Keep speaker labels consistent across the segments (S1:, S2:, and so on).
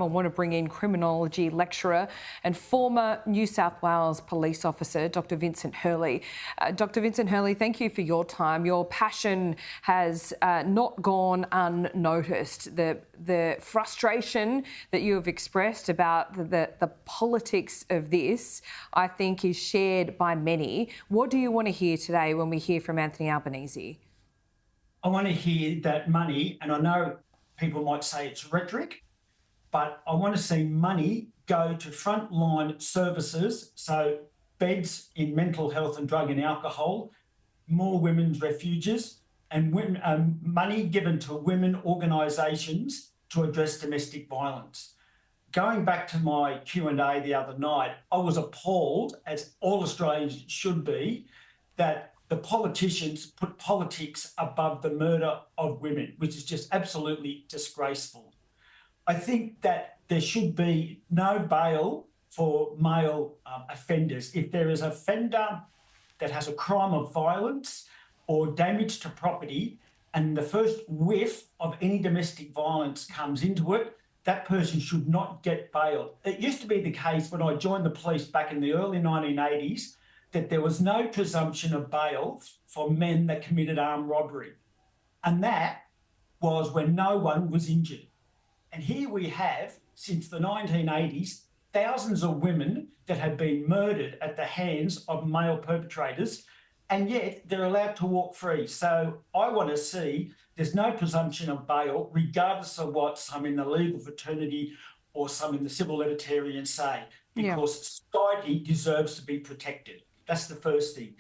S1: I want to bring in criminology lecturer and former New South Wales police officer, Dr. Vincent Hurley. Dr. Vincent Hurley, thank you for your time. Your passion has not gone unnoticed. The frustration that you have expressed about the politics of this, I think, is shared by many. What do you want to hear today when we hear from Anthony Albanese?
S2: I want to hear that money, and I know people might say it's rhetoric, but I want to see money go to frontline services, so beds in mental health and drug and alcohol, more women's refuges, and money given to women organisations to address domestic violence. Going back to my Q&A the other night, I was appalled, as all Australians should be, that the politicians put politics above the murder of women, which is just absolutely disgraceful. I think that there should be no bail for male offenders. If there is an offender that has a crime of violence or damage to property, and the first whiff of any domestic violence comes into it, that person should not get bail. It used to be the case when I joined the police back in the early 1980s that there was no presumption of bail for men that committed armed robbery. And that was when no one was injured. And here we have, since the 1980s, thousands of women that have been murdered at the hands of male perpetrators, and yet they're allowed to walk free. So I want to see there's no presumption of bail, regardless of what some in the legal fraternity or some in the civil libertarian say, because society deserves to be protected. That's the first thing.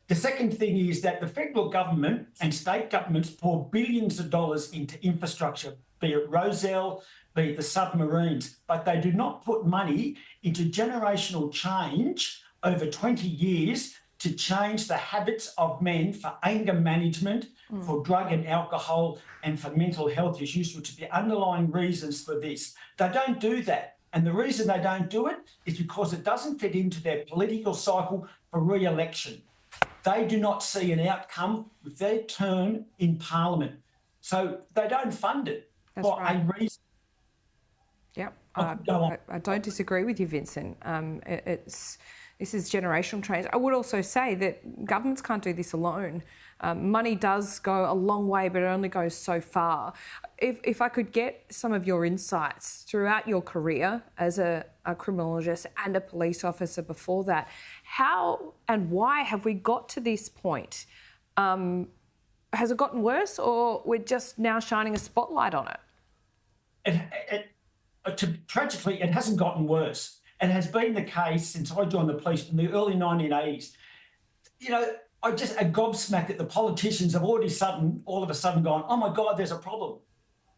S2: The second thing is that the federal government and state governments pour billions of dollars into infrastructure, be it Rozelle, be it the submarines, but they do not put money into generational change over 20 years to change the habits of men for anger management, for drug and alcohol, and for mental health issues, which are the underlying reasons for this. They don't do that. And the reason they don't do it is because it doesn't fit into their political cycle for re-election. They do not see an outcome with their term in Parliament. So they don't fund it for a reason.
S1: Yep, I don't disagree with you, Vincent. This is generational change. I would also say that governments can't do this alone. Money does go a long way, but it only goes so far. If I could get some of your insights throughout your career as a criminologist and a police officer before that, how and why have we got to this point? Has it gotten worse, or we're just now shining a spotlight on it?
S2: Tragically, it hasn't gotten worse. It has been the case since I joined the police in the early 1980s. You know, I'm just gobsmacked that the politicians have all of a sudden gone, oh my God, there's a problem.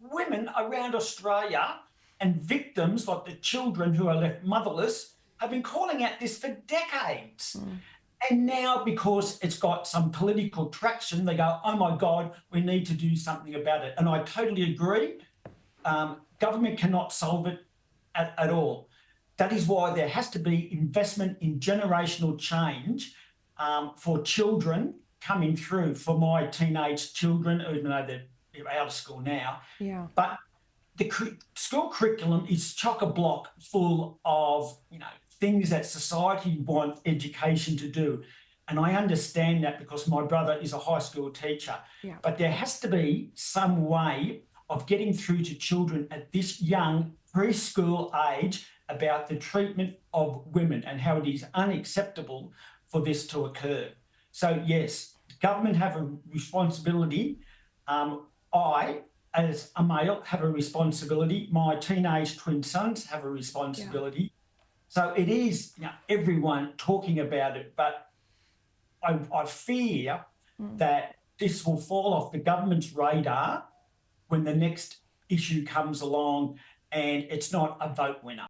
S2: Women around Australia and victims like the children who are left motherless have been calling out this for decades. And now, because it's got some political traction, they go, oh my God, we need to do something about it. And I totally agree. Government cannot solve it at all. That is why there has to be investment in generational change for children coming through, for my teenage children, even though they're out of school now.
S1: Yeah.
S2: But the school curriculum is chock-a-block full of, things that society want education to do. And I understand that because my brother is a high school teacher.
S1: Yeah.
S2: But there has to be some way of getting through to children at this young preschool age about the treatment of women and how it is unacceptable for this to occur. So yes, government have a responsibility. I, as a male, have a responsibility. My teenage twin sons have a responsibility. Yeah. So it is everyone talking about it, but I fear that this will fall off the government's radar when the next issue comes along and it's not a vote winner.